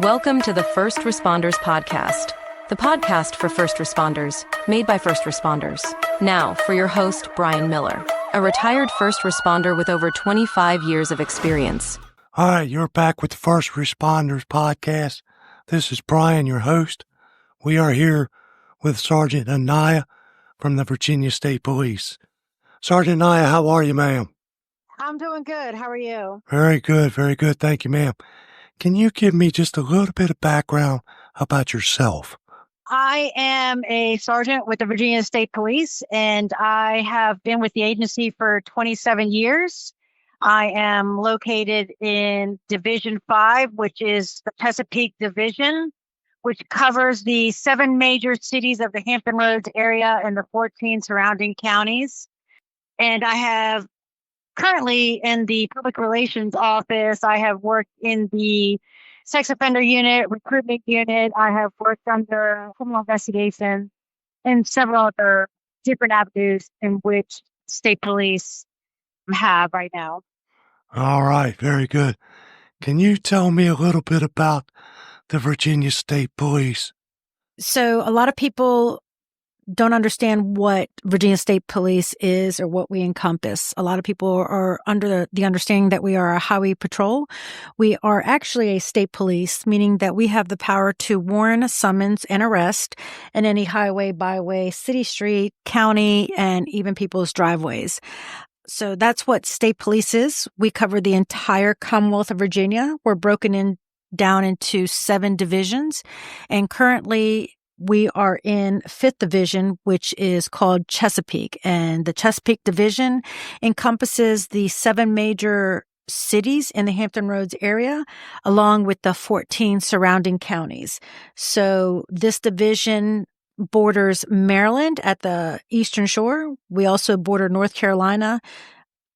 Welcome to the First Responders Podcast, the podcast for first responders, made by first responders. Now, for your host, Brian Miller, a retired first responder with over 25 years of experience. All right, you're back with the First Responders Podcast. This is Brian, your host. We are here with Sergeant Anaya from the Virginia State Police. Sergeant Anaya, how are you, ma'am? I'm doing good. How are you? Very good, very good. Thank you, ma'am. Can you give me just a little bit of background about yourself? I am a sergeant with the Virginia State Police, and I have been with the agency for 27 years. I am located in Division 5, which is the Chesapeake Division, which covers the 7 major cities of the Hampton Roads area and the 14 surrounding counties. And I have currently in the public relations office. I have worked in the sex offender unit, recruitment unit. I have worked under criminal investigation and several other different avenues in which state police have right now. All right, very good. Can you tell me a little bit about the Virginia State Police? So a lot of people don't understand what Virginia State Police is or what we encompass. A lot of people are under the understanding that we are a highway patrol. We are actually a state police, meaning that we have the power to warn, summons, and arrest in any highway, byway, city street, county, and even people's driveways. So that's what state police is. We cover the entire Commonwealth of Virginia. We're broken down into 7 divisions, and currently we are in 5th Division, which is called Chesapeake. And the Chesapeake Division encompasses the 7 major cities in the Hampton Roads area, along with the 14 surrounding counties. So this division borders Maryland at the Eastern Shore. We also border North Carolina,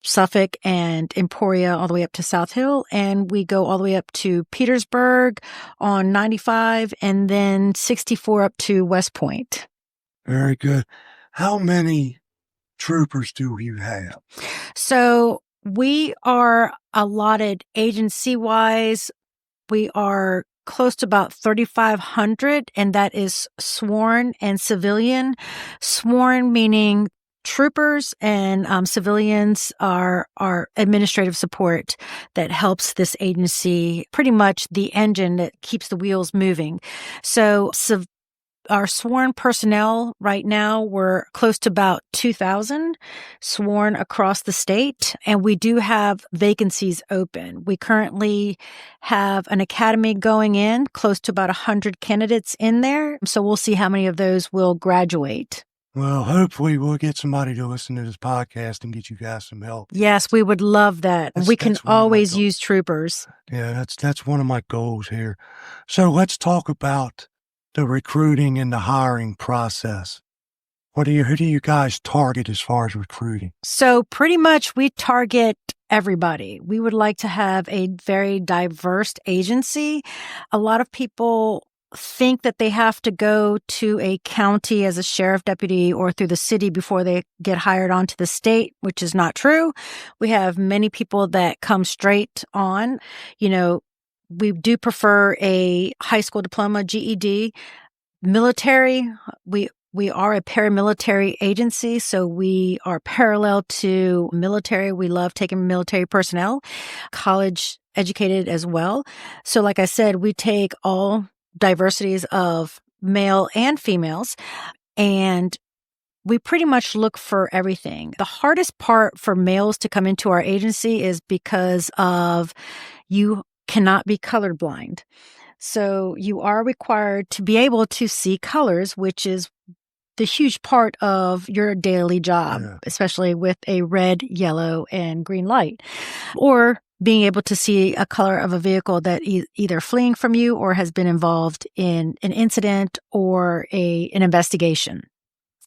Suffolk, and Emporia all the way up to South Hill. And we go all the way up to Petersburg on 95 and then 64 up to West Point. Very good. How many troopers do you have? So we are allotted agency-wise. We are close to about 3,500, and that is sworn and civilian. Sworn meaning troopers, and civilians are administrative support that helps this agency, pretty much the engine that keeps the wheels moving. So our sworn personnel right now, we're close to about 2,000 sworn across the state, and we do have vacancies open. We currently have an academy going in, close to about 100 candidates in there. So we'll see how many of those will graduate. Well, hopefully we'll get somebody to listen to this podcast and get you guys some help. Yes, we would love that. We can always use troopers. Yeah, that's one of my goals here. So let's talk about the recruiting and the hiring process. Who do you guys target as far as recruiting? So pretty much we target everybody. We would like to have a very diverse agency. A lot of people think that they have to go to a county as a sheriff deputy or through the city before they get hired onto the state, which is not true. We have many people that come straight on. You know, we do prefer a high school diploma, GED. Military, we are a paramilitary agency, so we are parallel to military. We love taking military personnel, college educated as well. So like I said, we take all diversities of male and females, and we pretty much look for everything. The hardest part for males to come into our agency is because of you cannot be colorblind. So you are required to be able to see colors, which is the huge part of your daily job, especially with a red, yellow, and green light, or being able to see a color of a vehicle that either fleeing from you or has been involved in an incident or an investigation.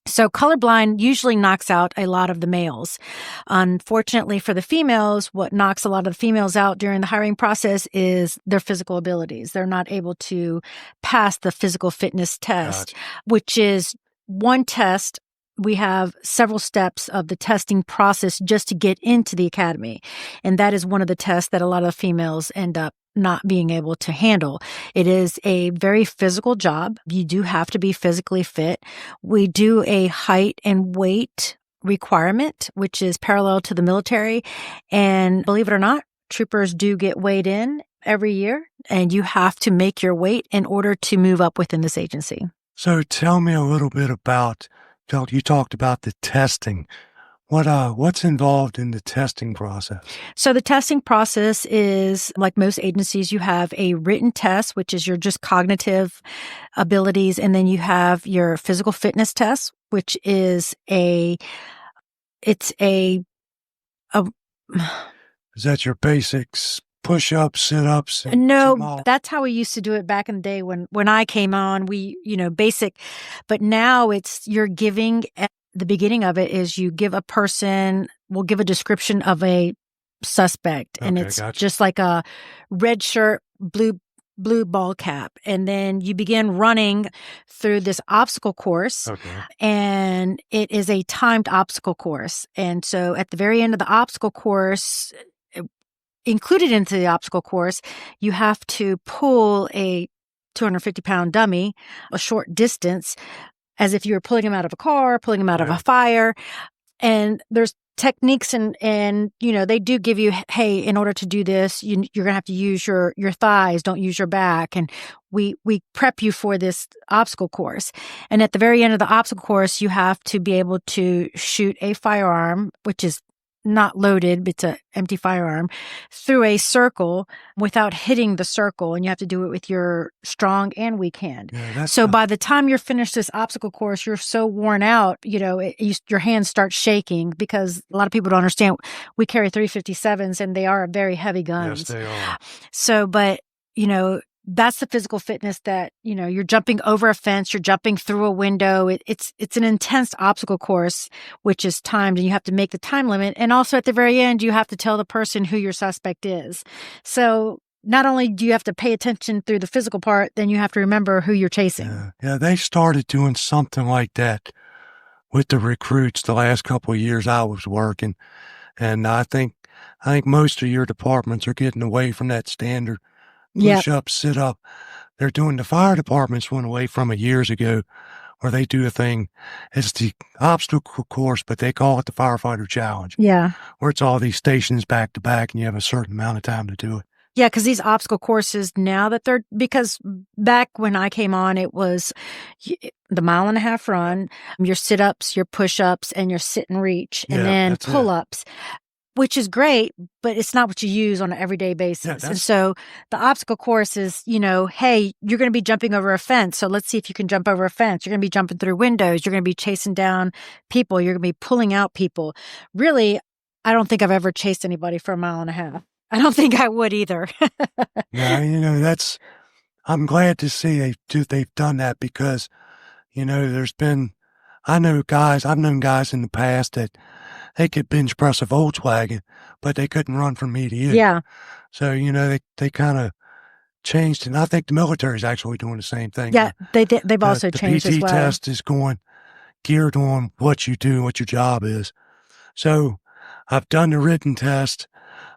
So colorblind usually knocks out a lot of the males. Unfortunately for the females, what knocks a lot of the females out during the hiring process is their physical abilities. They're not able to pass the physical fitness test, which is one test. We have several steps of the testing process just to get into the academy. And that is one of the tests that a lot of females end up not being able to handle. It is a very physical job. You do have to be physically fit. We do a height and weight requirement, which is parallel to the military. And believe it or not, troopers do get weighed in every year, and you have to make your weight in order to move up within this agency. So tell me a little bit about, you talked about the testing. What's involved in the testing process? So the testing process is, like most agencies, you have a written test, which is your just cognitive abilities. And then you have your physical fitness test, which is is that your basics, push-ups, sit-ups? No, that's how we used to do it back in the day when I came on, basic, but now you're giving at the beginning of it is you give we'll give a description of a suspect, and it's just like a red shirt, blue ball cap. And then you begin running through this obstacle course, and it is a timed obstacle course. And so at the very end of the obstacle course, included into the obstacle course, you have to pull a 250-pound dummy a short distance as if you were pulling him out of a car, pulling him out of a fire. And there's techniques and they do give you, hey, in order to do this, you're going to have to use your thighs, don't use your back. And we prep you for this obstacle course. And at the very end of the obstacle course, you have to be able to shoot a firearm, which is not loaded, it's an empty firearm, through a circle without hitting the circle. And you have to do it with your strong and weak hand. So by the time you're finished this obstacle course, you're so worn out, your hands start shaking, because a lot of people don't understand. We carry 357s, and they are very heavy guns. Yes, they are. So, but, that's the physical fitness that, you're jumping over a fence, you're jumping through a window. It's an intense obstacle course, which is timed, and you have to make the time limit. And also at the very end, you have to tell the person who your suspect is. So not only do you have to pay attention through the physical part, then you have to remember who you're chasing. Yeah, they started doing something like that with the recruits the last couple of years I was working. And I think most of your departments are getting away from that standard push up, sit up. They're doing, the fire departments went away from it years ago, where they do a thing. It's the obstacle course, but they call it the firefighter challenge. Yeah. Where it's all these stations back to back, and you have a certain amount of time to do it. Yeah, because these obstacle courses now because back when I came on, it was the 1.5 mile run, your sit-ups, your push-ups, and your sit and reach, and then pull-ups. Which is great, but it's not what you use on an everyday basis. And so the obstacle course is, hey, you're going to be jumping over a fence. So let's see if you can jump over a fence. You're going to be jumping through windows. You're going to be chasing down people. You're going to be pulling out people. Really, I don't think I've ever chased anybody for 1.5 miles. I don't think I would either. Yeah, I'm glad to see they've done that, because, I've known guys in the past that they could bench press a Volkswagen, but they couldn't run from me to you. Yeah. So, they kind of changed, and I think the military is actually doing the same thing. Yeah, they've also changed as well. The PT test is geared on what you do, what your job is. So I've done the written test.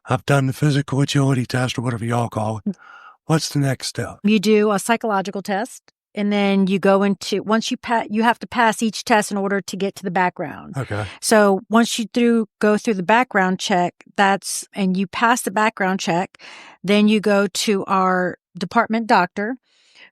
I've done the physical agility test, or whatever y'all call it. What's the next step? You do a psychological test. And then you go into, once you have to pass each test in order to get to the background. Okay. So once you go through the background check, and you pass the background check, then you go to our department doctor,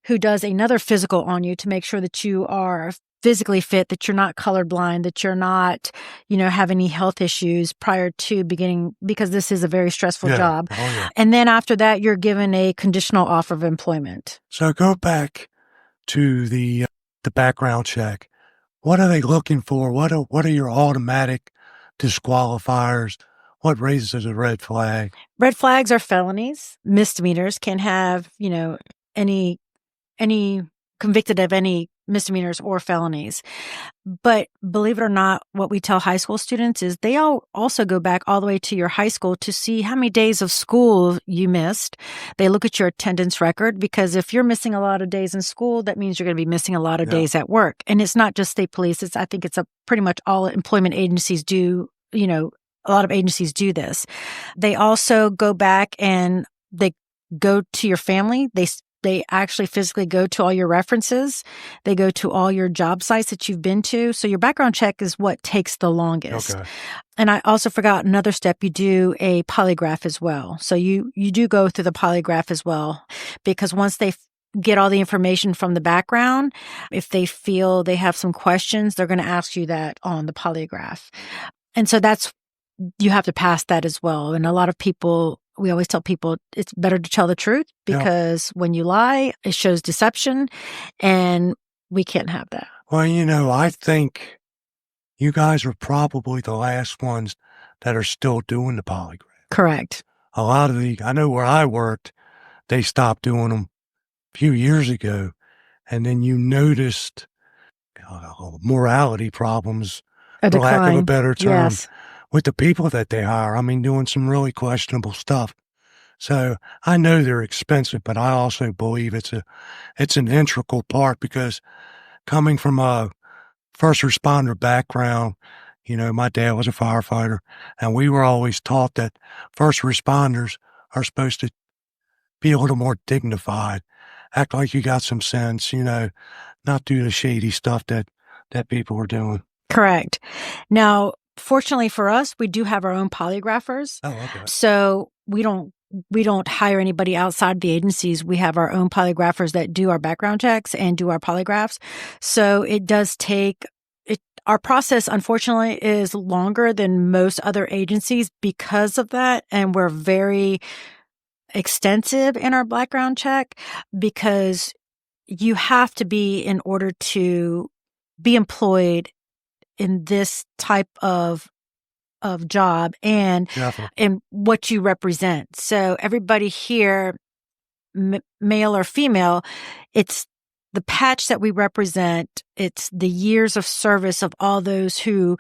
who does another physical on you to make sure that you are physically fit, that you're not colorblind, that you're not, have any health issues prior to beginning, because this is a very stressful job. Oh, yeah. And then after that, you're given a conditional offer of employment. So go back to the background check. What are they looking for? What are your automatic disqualifiers? What raises a red flag? Red flags are felonies. Misdemeanors can have, any convicted of any misdemeanors or felonies. But believe it or not, what we tell high school students is they all also go back all the way to your high school to see how many days of school you missed. They look at your attendance record, because if you're missing a lot of days in school, that means you're going to be missing a lot of days at work. And it's not just state police. I think it's pretty much all employment agencies do, a lot of agencies do this. They also go back and they go to your family. They actually physically go to all your references. They go to all your job sites that you've been to. So your background check is what takes the longest. Okay. And I also forgot another step. You do a polygraph as well. So you do go through the polygraph as well, because once they get all the information from the background, if they feel they have some questions, they're going to ask you that on the polygraph. And so you have to pass that as well. And a lot of people, we always tell people it's better to tell the truth, because when you lie, it shows deception, and we can't have that. Well, I think you guys are probably the last ones that are still doing the polygraph. Correct. A lot of I know where I worked, they stopped doing them a few years ago. And then you noticed morality problems, for lack of a better term, with the people that they hire. I mean, doing some really questionable stuff. So I know they're expensive, but I also believe it's an integral part, because coming from a first responder background, my dad was a firefighter, and we were always taught that first responders are supposed to be a little more dignified, act like you got some sense, not do the shady stuff that people were doing. Correct. Now, fortunately for us, we do have our own polygraphers. Oh, okay. So we don't hire anybody outside the agencies. We have our own polygraphers that do our background checks and do our polygraphs. So it does take our process, unfortunately, is longer than most other agencies because of that. And we're very extensive in our background check, because you have to be, in order to be employed in this type of job and in what you represent. So everybody here, male or female, it's the patch that we represent. It's the years of service of all those who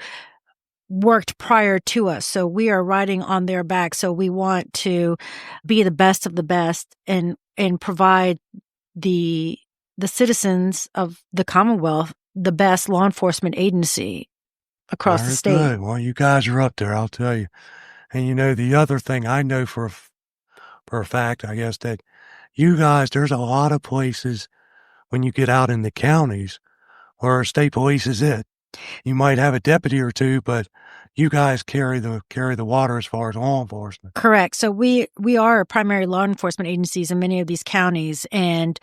worked prior to us. So we are riding on their back. So we want to be the best of the best and provide the citizens of the Commonwealth the best law enforcement agency across the state. Good. Well, you guys are up there, I'll tell you. And the other thing I know for a fact, I guess, that you guys, there's a lot of places when you get out in the counties where state police is it. You might have a deputy or two, but you guys carry the water as far as law enforcement. Correct. So we are primary law enforcement agencies in many of these counties, and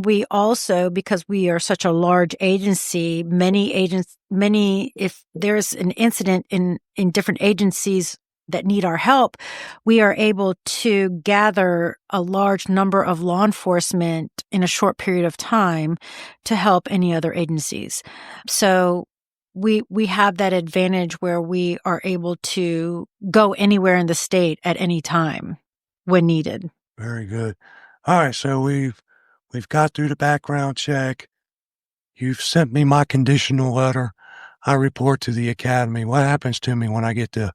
we also, because we are such a large agency, if there's an incident in different agencies that need our help, we are able to gather a large number of law enforcement in a short period of time to help any other agencies. So we have that advantage where we are able to go anywhere in the state at any time when needed. Very good. All right, so we've got through the background check. You've sent me my conditional letter. I report to the academy. What happens to me when I get to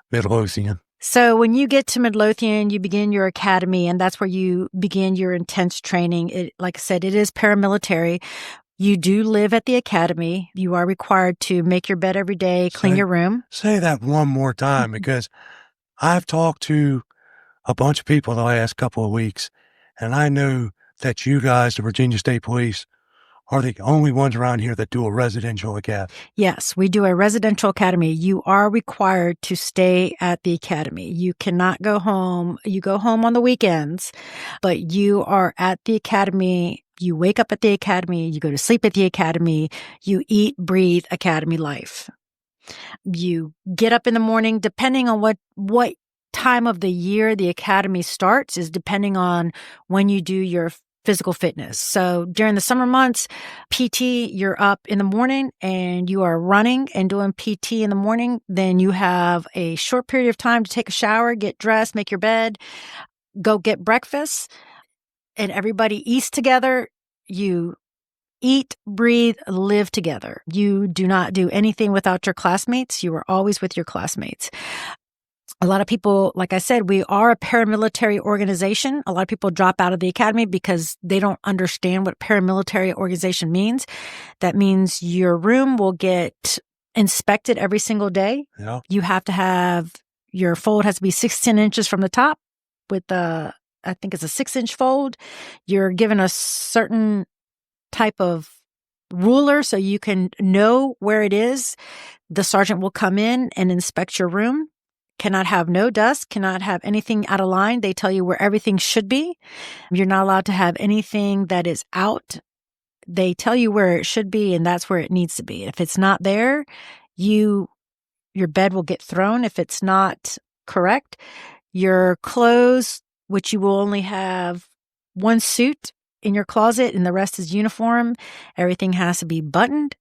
Midlothian? So when you get to Midlothian, you begin your academy, and that's where you begin your intense training. Like I said, it is paramilitary. You do live at the academy. You are required to make your bed every day, clean your room. Say that one more time, because I've talked to a bunch of people the last couple of weeks, and I know that you guys, the Virginia State Police, are the only ones around here that do a residential academy. Yes, we do a residential academy. You are required to stay at the academy. You cannot go home. You go home on the weekends, but you are at the academy. You wake up at the academy. You go to sleep at the academy. You eat, breathe academy life. You get up in the morning, depending on what time of the year the academy starts is depending on when you do your physical fitness. So during the summer months, PT, you're up in the morning and you are running and doing PT in the morning. Then you have a short period of time to take a shower, get dressed, make your bed, go get breakfast, and everybody eats together. You eat, breathe, live together. You do not do anything without your classmates. You are always with your classmates. A lot of people, like I said, we are a paramilitary organization. A lot of people drop out of the academy because they don't understand what paramilitary organization means. That means your room will get inspected every single day. Yeah. You have to have, your fold has to be 16 inches from the top with I think it's a 6-inch fold. You're given a certain type of ruler so you can know where it is. The sergeant will come in and inspect your room. Cannot have no dust, cannot have anything out of line. They tell you where everything should be. You're not allowed to have anything that is out. They tell you where it should be, and that's where it needs to be. If it's not there, your bed will get thrown. If it's not correct, your clothes, which you will only have one suit in your closet and the rest is uniform, everything has to be buttoned.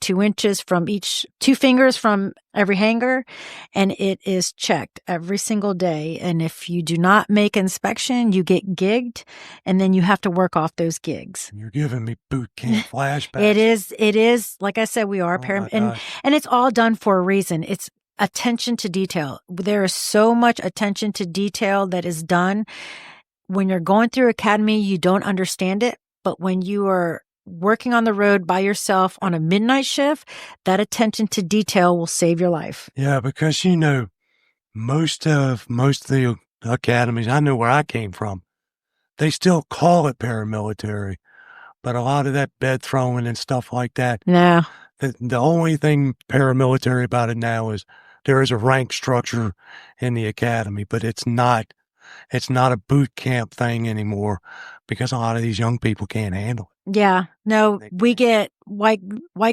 2 inches from each, 2 fingers from every hanger, and it is checked every single day. And if you do not make inspection, you get gigged, and then you have to work off those gigs. You're giving me boot camp flashbacks. It is. Like I said, we are and it's all done for a reason. It's attention to detail. There is so much attention to detail that is done. When you're going through academy, you don't understand it, but when you are working on the road by yourself on a midnight shift, that attention to detail will save your life. Yeah, because most of the academies, I know where I came from, they still call it paramilitary, but a lot of that bed throwing and stuff like that. No. The only thing paramilitary about it now is there is a rank structure in the academy, but it's not a boot camp thing anymore because a lot of these young people can't handle it. Yeah. No, we get white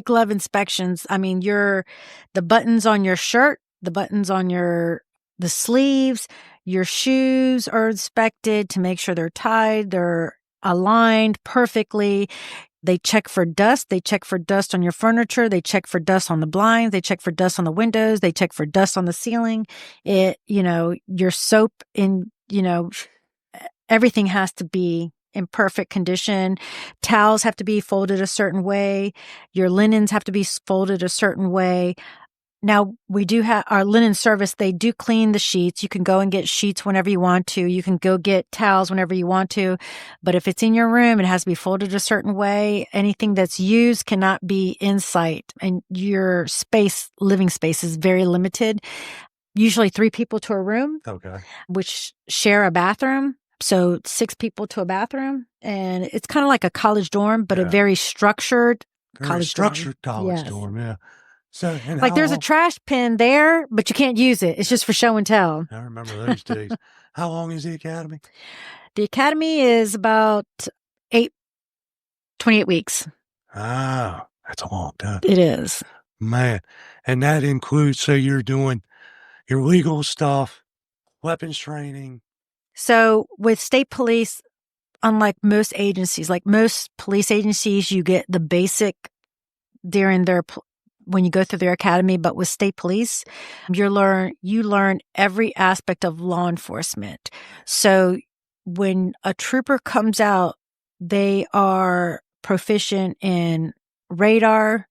glove inspections. I mean, the buttons on your shirt, the buttons on the sleeves, your shoes are inspected to make sure they're tied, they're aligned perfectly. They check for dust. They check for dust on your furniture. They check for dust on the blinds. They check for dust on the windows. They check for dust on the ceiling. Your soap everything has to be in perfect condition. Towels have to be folded a certain way. Your linens have to be folded a certain way. Now, we do have our linen service. They do clean the sheets. You can go and get sheets whenever you want to. You can go get towels whenever you want to. But if it's in your room, it has to be folded a certain way. Anything that's used cannot be in sight. And your living space is very limited. Usually 3 people to a room, Okay, which share a bathroom. So 6 people to a bathroom. And it's kind of like a college dorm, but a very structured college dorm. Yes. Dorm, yeah. So, like there's a trash bin there, but you can't use it. It's just for show and tell. I remember those days. How long is the academy? The academy is about 28 weeks. Ah, that's a long time. It is. Man. And that includes, so you're doing your legal stuff, weapons training. So with state police, unlike most agencies, like most police agencies, you get the basic during when you go through their academy, but with state police, you learn every aspect of law enforcement. So when a trooper comes out, they are proficient in radar,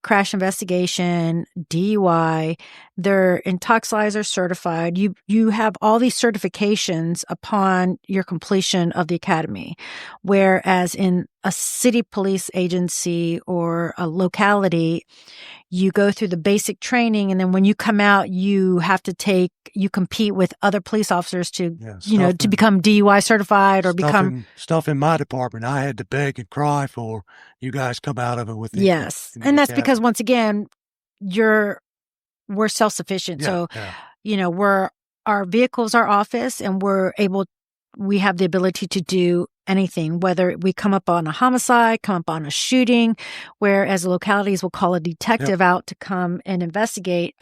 crash investigation, DUI. They're intoxilizer certified. You have all these certifications upon your completion of the academy. Whereas in a city police agency or a locality, you go through the basic training, and then when you come out, you compete with other police officers to become DUI certified or become stuff in my department. I had to beg and cry for you guys come out of it with yes, and that's because once again, we're self-sufficient. Our vehicles are office, and we have the ability to do anything, whether we come up on a homicide, come up on a shooting, whereas the localities will call a detective out to come and investigate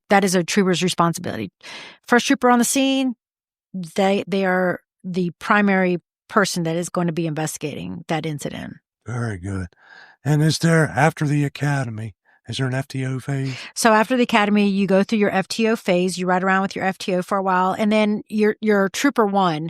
that is a trooper's responsibility. First trooper on the scene, they are the primary person that is going to be investigating that incident. Very good. And after the academy, is there an FTO phase? So after the academy, you go through your FTO phase, you ride around with your FTO for a while, and then you're trooper 1.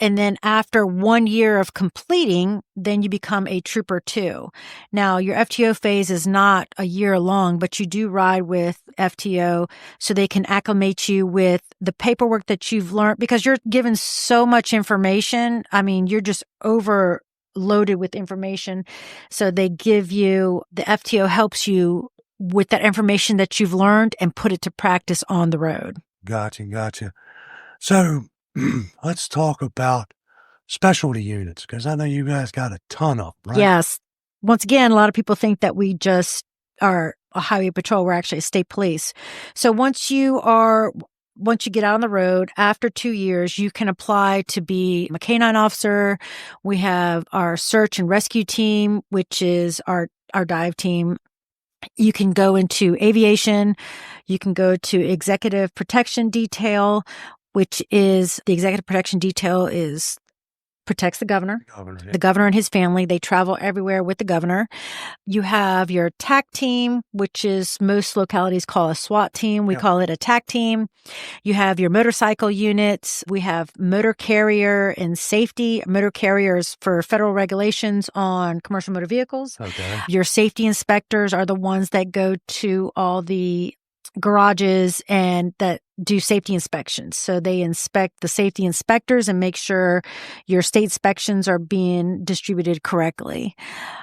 And then after 1 year of completing, then you become a trooper 2. Now, your FTO phase is not a year long, but you do ride with FTO so they can acclimate you with the paperwork that you've learned, because you're given so much information. I mean, you're just overloaded with information. So the FTO helps you with that information that you've learned and put it to practice on the road. Gotcha. So let's talk about specialty units, because I know you guys got a ton of them, right? Yes. Once again, a lot of people think that we just are a highway patrol. We're actually a state police. So once you get out on the road after 2 years, you can apply to be a canine officer. We have our search and rescue team, which is our dive team. You can go into aviation. You can go to executive protection detail, which is the executive protection detail protects the governor. The governor and his family. They travel everywhere with the governor. You have your TAC team, which is most localities call a SWAT team. We call it a TAC team. You have your motorcycle units. We have motor carrier and safety. Motor carriers for federal regulations on commercial motor vehicles. Okay. Your safety inspectors are the ones that go to all the garages and that do safety inspections. So they inspect the safety inspectors and make sure your state inspections are being distributed correctly.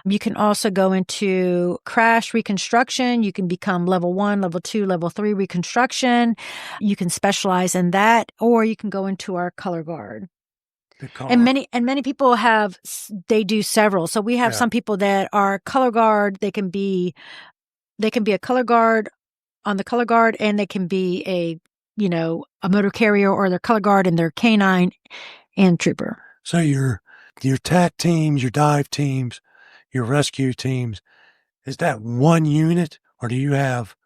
You can also go into crash reconstruction. You can become level 1, level 2, level 3 reconstruction. You can specialize in that, or you can go into our color guard. And many people they do several. So we have some people that are color guard. They can be a color guard on the color guard, and they can be a motor carrier, or their color guard and their canine and trooper. So your TAC teams, your dive teams, your rescue teams, is that one unit, or do you have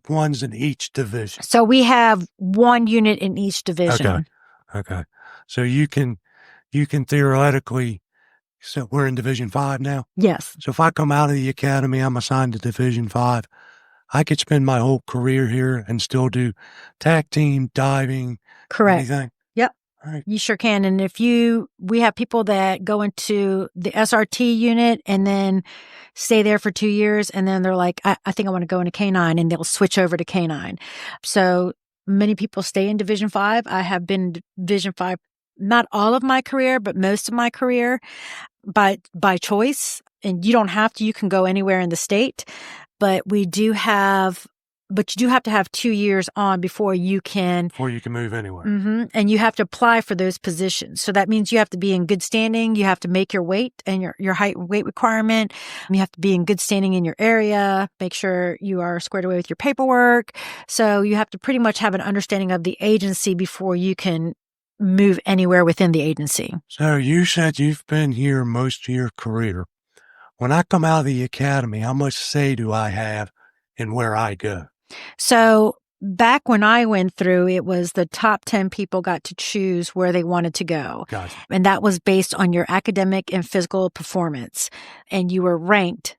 ones in each division? So we have one unit in each division. Okay. So you can theoretically, so we're in Division 5 now? Yes. So if I come out of the academy, I'm assigned to Division 5, I could spend my whole career here and still do TAC team, diving, correct, anything? Yep. All right. You sure can. And we have people that go into the SRT unit and then stay there for 2 years. And then they're like, I think I want to go into canine, and they'll switch over to canine. So many people stay in Division 5. I have been in Division 5, not all of my career, but most of my career by choice. And you don't have to, you can go anywhere in the state, but you do have to have 2 years on before you can move anywhere. Mm-hmm. And you have to apply for those positions. So that means you have to be in good standing. You have to make your weight and your height and weight requirement. You have to be in good standing in your area, make sure you are squared away with your paperwork. So you have to pretty much have an understanding of the agency before you can move anywhere within the agency. So you said you've been here most of your career. When I come out of the academy, how much say do I have in where I go? So back when I went through, it was the top 10 people got to choose where they wanted to go. Gotcha. And that was based on your academic and physical performance. And you were ranked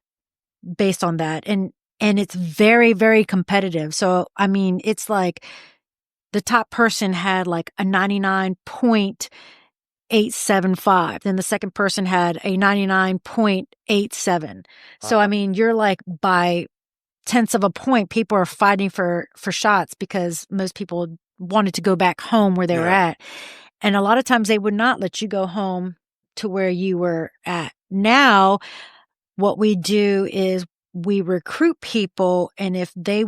based on that. And it's very, very competitive. So, I mean, it's like the top person had like a 99.875. Then the second person had a 99.87. So, I mean, you're like by tenths of a point, people are fighting for shots because most people wanted to go back home where they were at. And a lot of times they would not let you go home to where you were at. Now, what we do is we recruit people. And if we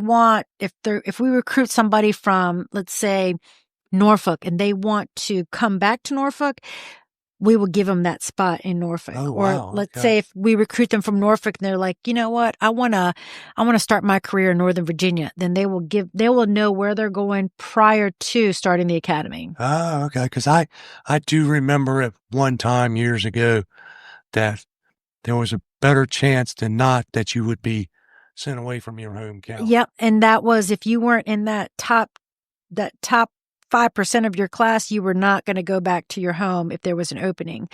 recruit somebody from, let's say, Norfolk, and they want to come back to Norfolk, we will give them that spot in Norfolk. Oh, wow. Or let's say if we recruit them from Norfolk and they're like, you know what, I want to start my career in Northern Virginia, then they will know where they're going prior to starting the academy. Oh, okay. Because I do remember at one time years ago that there was a better chance than not that you would be sent away from your home county. Yep. And that was if you weren't in that top 5% of your class, you were not going to go back to your home if there was an opening.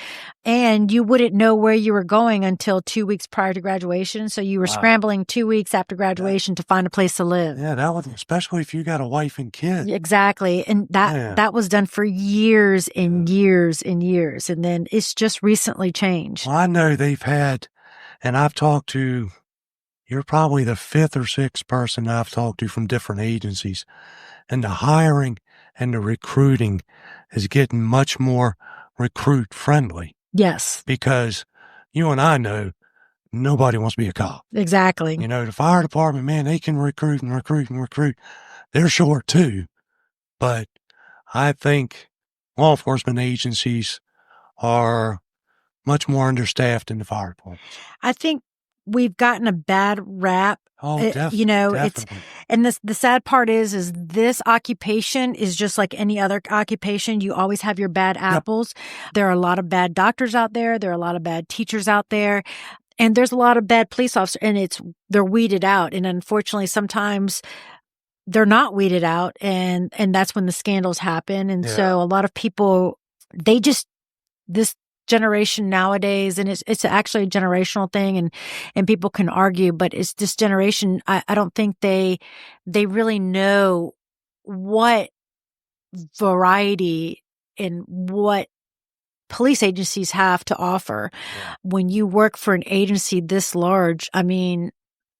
And you wouldn't know where you were going until 2 weeks prior to graduation. So you were scrambling 2 weeks after graduation to find a place to live. Yeah, that was, especially if you got a wife and kids. Exactly. And that was done for years and years and years. And then it's just recently changed. Well, I know they've had, and I've talked to, you're probably the 5th or 6th person I've talked to from different agencies. And the hiring and the recruiting is getting much more recruit friendly. Yes. Because you and I know nobody wants to be a cop. Exactly. You know, the fire department, man, they can recruit and recruit and recruit. They're short too. But I think law enforcement agencies are much more understaffed than the fire departments. I think we've gotten a bad rap. Oh, You know, definitely. and the sad part is this occupation is just like any other occupation. You always have your bad apples. There are a lot of bad doctors out there. There are a lot of bad teachers out there. And there's a lot of bad police officers, and they're weeded out. And unfortunately, sometimes they're not weeded out, and that's when the scandals happen. And so a lot of people, this generation nowadays, and it's actually a generational thing, and people can argue, but it's this generation. I don't think they really know what variety and what police agencies have to offer. When you work for an agency this large, I mean,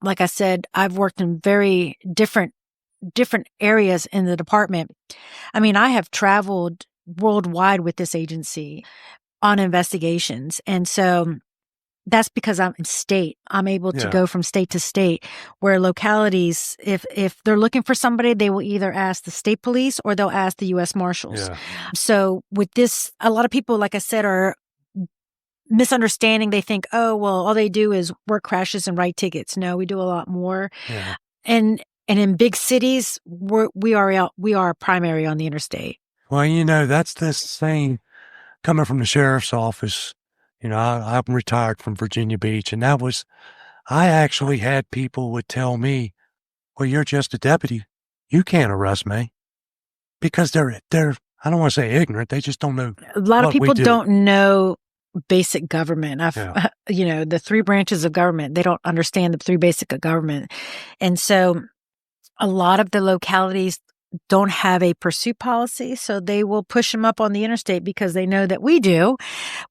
like I said, I've worked in very different areas in the department. I mean, I have traveled worldwide with this agency on investigations. And so that's because I'm in state. I'm able to go from state to state, where localities, if they're looking for somebody, they will either ask the state police or they'll ask the U.S. Marshals. So with this, a lot of people, like I said, are misunderstanding. They think, oh, well, all they do is work crashes and write tickets. No, we do a lot more. And in big cities, we are primary on the interstate. Well, you know, that's this thing coming from the sheriff's office. You know, I'm retired from Virginia Beach, and I actually had people would tell me, well, you're just a deputy. You can't arrest me, because they're, I don't want to say ignorant. They just don't know. A lot of people don't know basic government. You know, the three branches of government, they don't understand the three basic of government. And so a lot of the localities don't have a pursuit policy, so they will push them up on the interstate because they know that we do.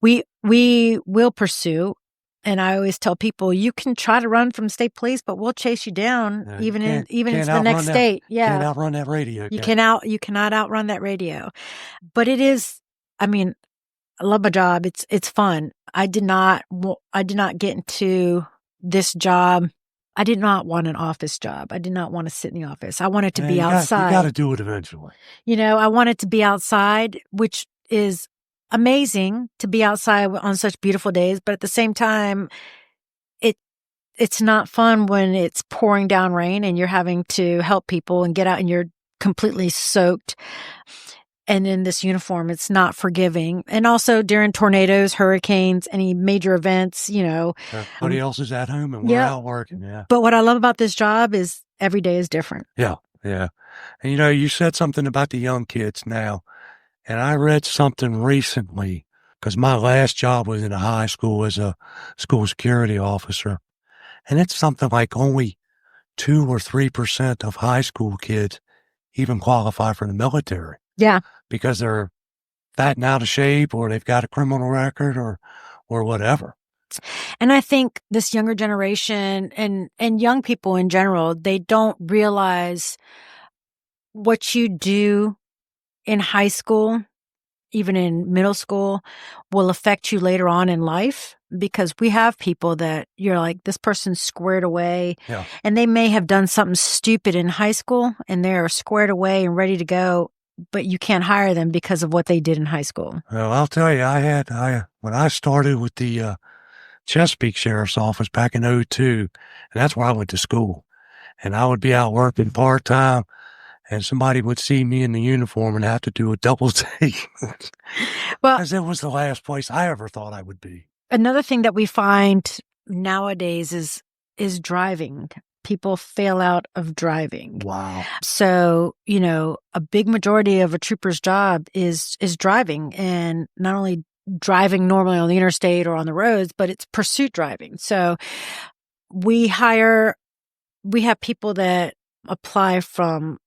We will pursue. And I always tell people, you can try to run from state police, but we'll chase you down even into the next state. Can't outrun that radio. You cannot outrun that radio. But it is, I mean, I love my job. It's fun. I did not get into this job. I did not want an office job. I did not want to sit in the office. I wanted to be outside. You got to do it eventually. You know, I wanted to be outside, which is amazing to be outside on such beautiful days. But at the same time, it's not fun when it's pouring down rain and you're having to help people and get out and you're completely soaked. And in this uniform, it's not forgiving. And also during tornadoes, hurricanes, any major events, you know. Everybody else is at home and we're out working. But what I love about this job is every day is different. Yeah. And you know, you said something about the young kids now. And I read something recently, because my last job was in a high school as a school security officer. And it's something like only 2 or 3% of high school kids even qualify for the military. Yeah. Because they're fat and out of shape, or they've got a criminal record, or whatever. And I think this younger generation and young people in general, they don't realize what you do in high school, even in middle school, will affect you later on in life. Because we have people that you're like, this person's squared away, and they may have done something stupid in high school and they're squared away and ready to go, but you can't hire them because of what they did in high school. Well, I'll tell you, when I started with the Chesapeake Sheriff's Office back in 2002, and that's where I went to school, and I would be out working part-time, and somebody would see me in the uniform and have to do a double take. Well, because it was the last place I ever thought I would be. Another thing that we find nowadays is driving. People fail out of driving. Wow. So, you know, a big majority of a trooper's job is driving, and not only driving normally on the interstate or on the roads, but it's pursuit driving. So we have people that apply from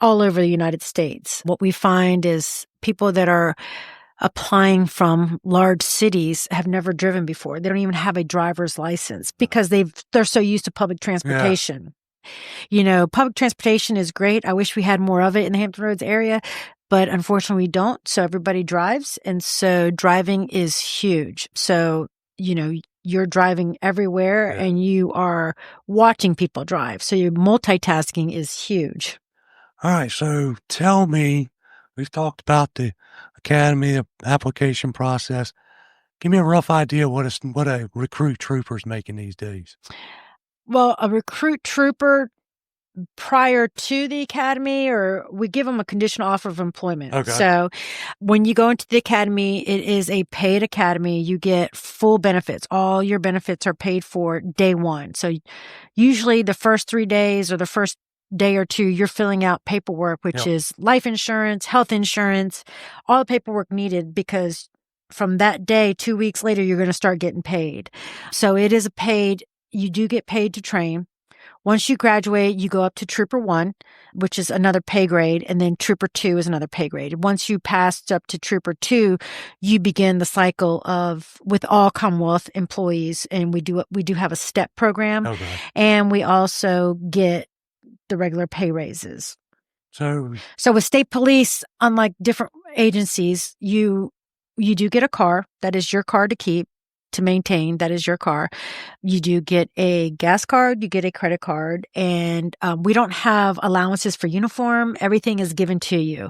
all over the United States. What we find is people that are applying from large cities have never driven before. They don't even have a driver's license because they're so used to public transportation. You know, public transportation is great. I wish we had more of it in the Hampton Roads area, but unfortunately we don't. So everybody drives. And so driving is huge. So, you know, you're driving everywhere and you are watching people drive. So your multitasking is huge. All right. So tell me, We've talked about the academy, the application process. Give me a rough idea what a recruit trooper's making these days. Well, a recruit trooper prior to the academy, or we give them a conditional offer of employment. Okay. So when you go into the academy, it is a paid academy. You get full benefits. All your benefits are paid for day one. So usually the first 3 days or the first day or two, you're filling out paperwork, which is life insurance, health insurance, all the paperwork needed, because from that day, 2 weeks later, you're going to start getting paid. So it is you do get paid to train. Once you graduate, you go up to Trooper 1, which is another pay grade, and then Trooper 2 is another pay grade. Once you pass up to Trooper 2, you begin the cycle with all Commonwealth employees, and we do have a step program, and we also get the regular pay raises. So with state police, unlike different agencies, you do get a car. That is your car to keep, to maintain. That is your car. You do get a gas card, you get a credit card, and we don't have allowances for uniform. Everything is given to you.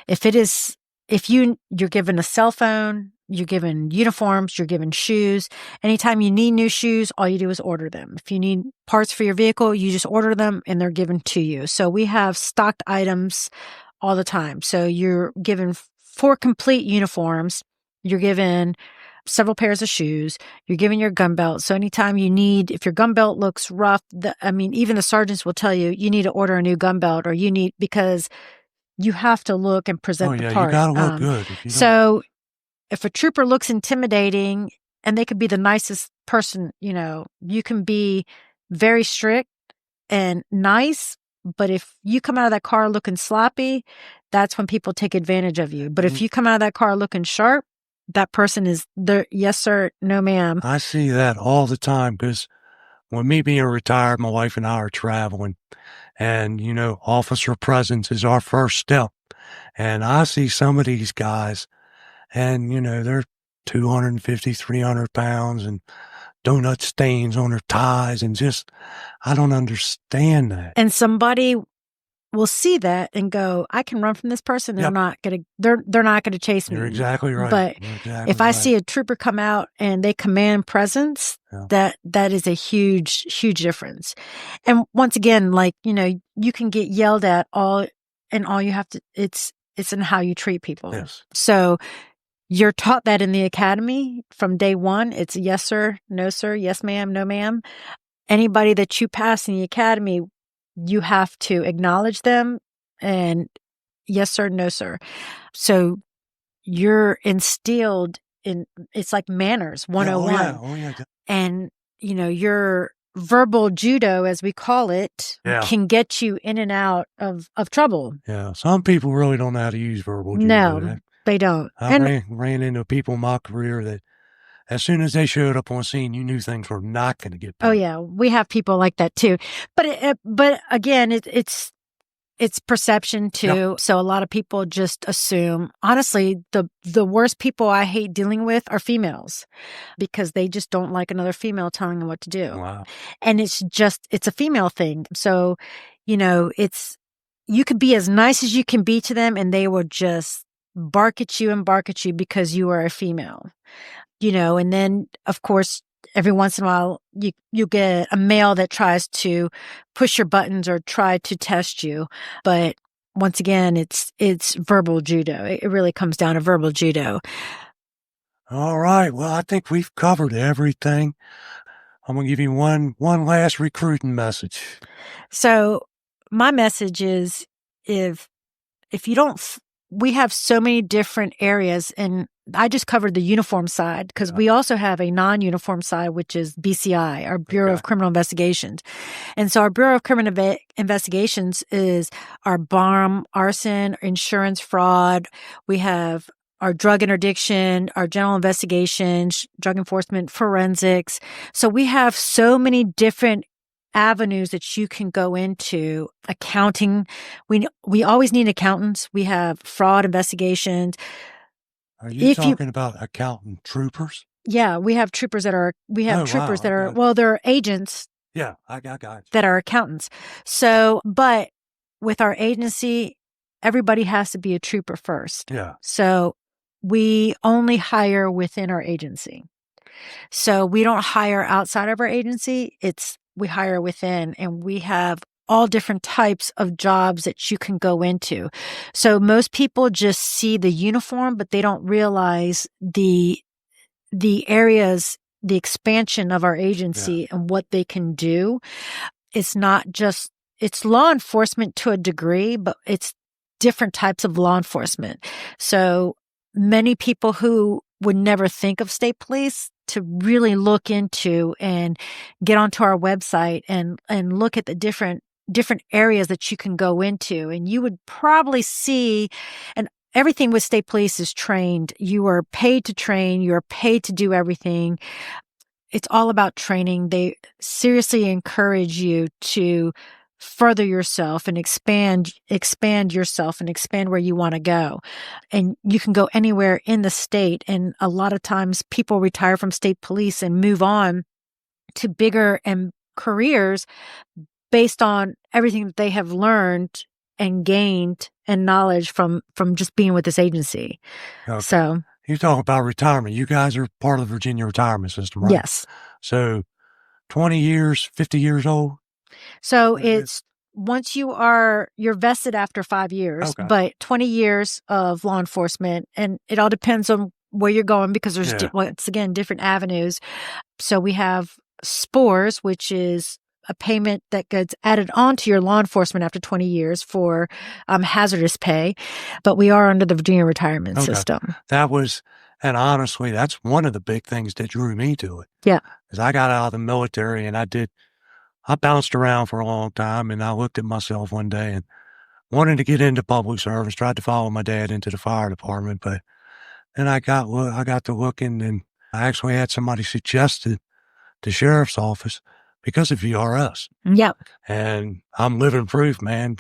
You're given a cell phone, you're given uniforms, you're given shoes. Anytime you need new shoes, all you do is order them. If you need parts for your vehicle, you just order them and they're given to you. So we have stocked items all the time. So you're given 4 complete uniforms. You're given several pairs of shoes. You're given your gun belt. So anytime if your gun belt looks rough, even the sergeants will tell you need to order a new gun belt, or because you have to look and present the part. You gotta look good. So if a trooper looks intimidating, and they could be the nicest person, you can be very strict and nice, but if you come out of that car looking sloppy, that's when people take advantage of you. But if you come out of that car looking sharp, that person is there. Yes, sir. No, ma'am. I see that all the time, because when me being retired, my wife and I are traveling, and, officer presence is our first step. And I see some of these guys, and, they're 250, 300 pounds and donut stains on their ties, and I don't understand that. And somebody will see that and go, I can run from this person. They're not gonna chase me. You're exactly right. But if I see a trooper come out and they command presence, that is a huge, huge difference. And once again, you can get yelled at all you have to, it's in how you treat people. Yes. So you're taught that in the academy from day one. It's yes, sir, no, sir, yes, ma'am, no, ma'am. Anybody that you pass in the academy, you have to acknowledge them and yes, sir, no, sir. So you're instilled in, it's like manners 101. Oh, yeah. And, your verbal judo, as we call it, can get you in and out of trouble. Yeah. Some people really don't know how to use verbal judo. No, they don't. I ran into people in my career that as soon as they showed up on scene, you knew things were not going to get better. Oh yeah, we have people like that too. But again, it's perception too. Yep. So a lot of people just assume. Honestly, the worst people I hate dealing with are females, because they just don't like another female telling them what to do. Wow. And it's a female thing. So, you could be as nice as you can be to them, and they will just bark at you because you are a female. And then of course, every once in a while, you get a male that tries to push your buttons or try to test you. But once again, it's verbal judo. It really comes down to verbal judo. All right. Well, I think we've covered everything. I'm going to give you one last recruiting message. So my message is, if you don't, we have so many different areas, and I just covered the uniform side, because we also have a non-uniform side, which is BCI, our Bureau of Criminal Investigations. And so our Bureau of Criminal Investigations is our bomb, arson, insurance fraud. We have our drug interdiction, our general investigations, drug enforcement, forensics. So we have so many different avenues that you can go into. Accounting. We always need accountants. We have fraud investigations. Are you talking about accountant troopers? Yeah, we have troopers that are, they're agents. Yeah, I got you. That are accountants. So, but with our agency, everybody has to be a trooper first. Yeah. So we only hire within our agency. So we don't hire outside of our agency. We hire within, and we have all different types of jobs that you can go into. So most people just see the uniform, but they don't realize the areas, the expansion of our agency and what they can do. It's not just, it's law enforcement to a degree, but it's different types of law enforcement. So many people who would never think of state police to really look into and get onto our website and look at the different areas that you can go into. And you would probably see, and everything with state police is trained. You are paid to train. You're paid to do everything. It's all about training. They seriously encourage you to further yourself and expand yourself and expand where you want to go. And you can go anywhere in the state. And a lot of times people retire from state police and move on to bigger and careers based on everything that they have learned and gained and knowledge from just being with this agency. Okay. So you talk about retirement. You guys are part of the Virginia retirement system, right? yes. So 20 years, 50 years old? So it's once you're vested after 5 years, but 20 years of law enforcement, and it all depends on where you're going because there's once again different avenues. So we have SPORS, which is a payment that gets added on to your law enforcement after 20 years for hazardous pay, but we are under the Virginia retirement system. And honestly, that's one of the big things that drew me to it. Yeah. Because I got out of the military and I bounced around for a long time, and I looked at myself one day and wanted to get into public service, tried to follow my dad into the fire department, but then I got to looking, and I actually had somebody suggested the sheriff's office because of VRS. Yep. And I'm living proof, man.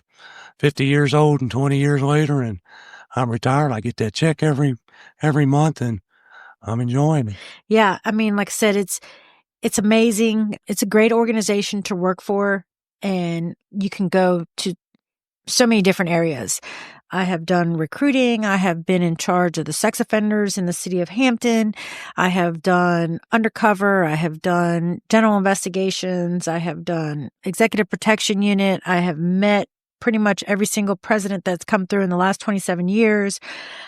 50 years old and 20 years later, and I'm retired. I get that check every month, and I'm enjoying it. Yeah. I mean, like I said, it's amazing. It's a great organization to work for, and you can go to so many different areas. I have done recruiting. I have been in charge of the sex offenders in the city of Hampton. I have done undercover. I have done general investigations. I have done executive protection unit. I have met pretty much every single president that's come through in the last 27 years.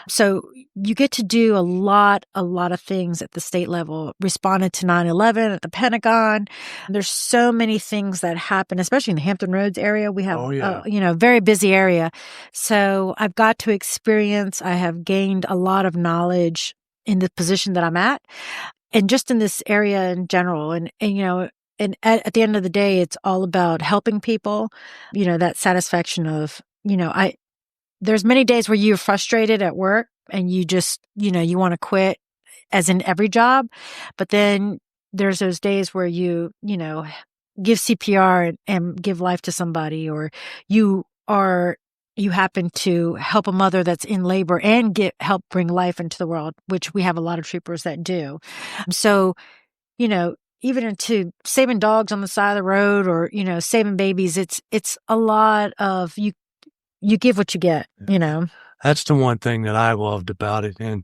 So you get to do a lot of things at the state level. Responded to 9/11 at the Pentagon. There's so many things that happen, especially in the Hampton Roads area. We have, a very busy area. So I've got to experience, I have gained a lot of knowledge in the position that I'm at and just in this area in general. And at the end of the day, it's all about helping people, that satisfaction of, there's many days where you're frustrated at work and you just, you want to quit, as in every job. But then there's those days where you give CPR and give life to somebody, or you happen to help a mother that's in labor and help bring life into the world, which we have a lot of troopers that do. So, even into saving dogs on the side of the road or, saving babies, it's a lot of you give what you get, That's the one thing that I loved about it. And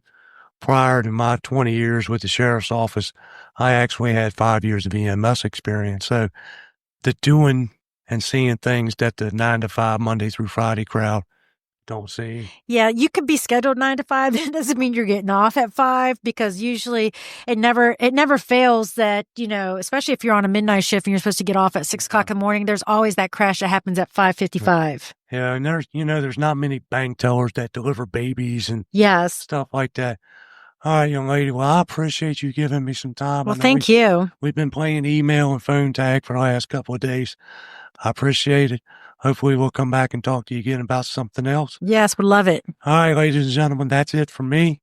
prior to my 20 years with the sheriff's office, I actually had 5 years of EMS experience. So the doing and seeing things that the 9 to 5 Monday through Friday crowd don't see. Yeah, you could be scheduled 9 to 5. That doesn't mean you're getting off at 5, because usually it never fails that, especially if you're on a midnight shift and you're supposed to get off at 6 o'clock in the morning, there's always that crash that happens at 5:55. Yeah, and there's not many bank tellers that deliver babies and stuff like that. All right, young lady. Well, I appreciate you giving me some time. Well, thank you. We've been playing email and phone tag for the last couple of days. I appreciate it. Hopefully we'll come back and talk to you again about something else. Yes, would love it. All right, ladies and gentlemen, that's it from me.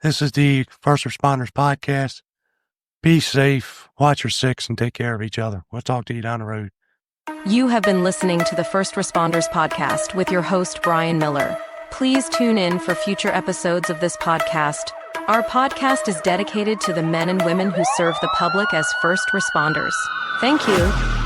This is the First Responders Podcast. Be safe, watch your six, and take care of each other. We'll talk to you down the road. You have been listening to the First Responders Podcast with your host, Brian Miller. Please tune in for future episodes of this podcast. Our podcast is dedicated to the men and women who serve the public as first responders. Thank you.